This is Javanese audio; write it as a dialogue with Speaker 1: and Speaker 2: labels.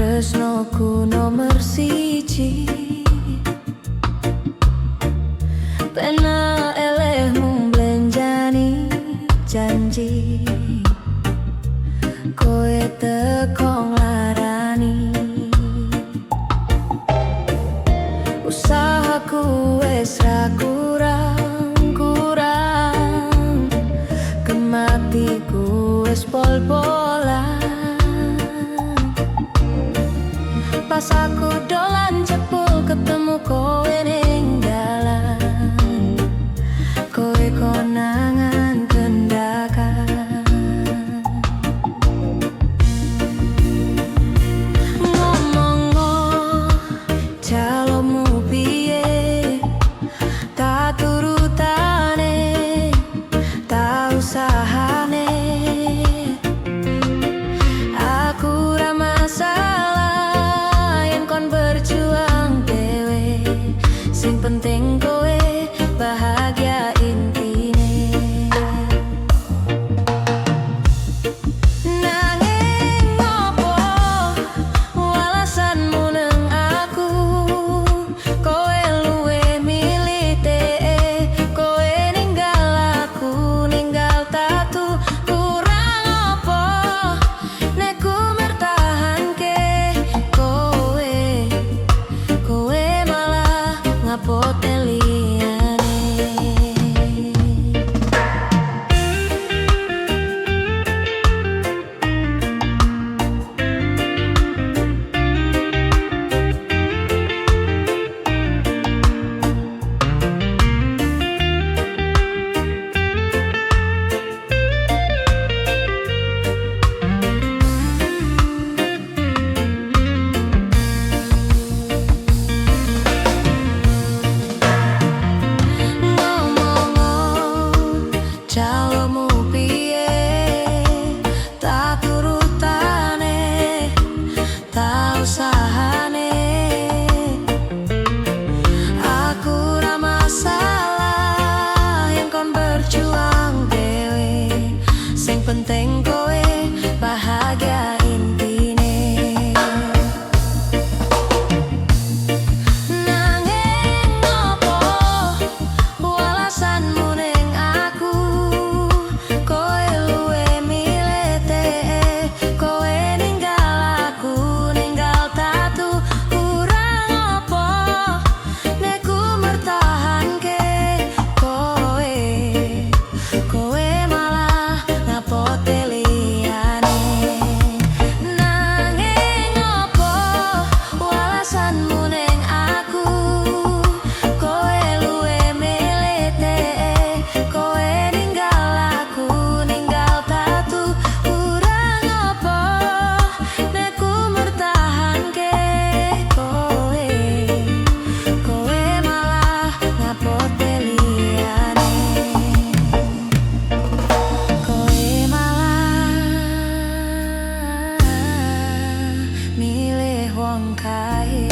Speaker 1: Tresnoku nomor siji, pena elehmu blenjani janji, koe teko nglarani. Usahaku wes ra kurang-kurang, kematiku wes pol-polan. Pas aku dolan jebul ketemu kowe ning dalan, kowe konangan kendakan. Ngomong-ngo calomu piye, tak turutane, tak usahane. Aku ra masalah yen kon berjuang dewe, sing penting kowe bahagia intine. Nanging ngopo alasanmu neng aku, kowe luwe milih tee, kowe ninggal aku, ninggal tatu. Kurang opo nek ku mertahanke kowe, kowe malah ngapote liyane. Calomu piye, tak turutane, tak usahane. Aku ra masalah yen kon berjuang dewe, sing penting kowe bahagia intine. Nanging ngopo alasanmu neng aku, kowe luwe milih tee, kowe ninggal aku, ninggal tatu. Kurang opo nek ku mertahanke kowe, kowe malah ngapote liyane. Nanging opo alasanmu neng aku, kowe luwe milih tee, kowe ninggal aku, ninggal tatu. Kurang opo nek ku mertahanke kowe, kowe malah ngapote liyane. Kowe malah milih wong kae.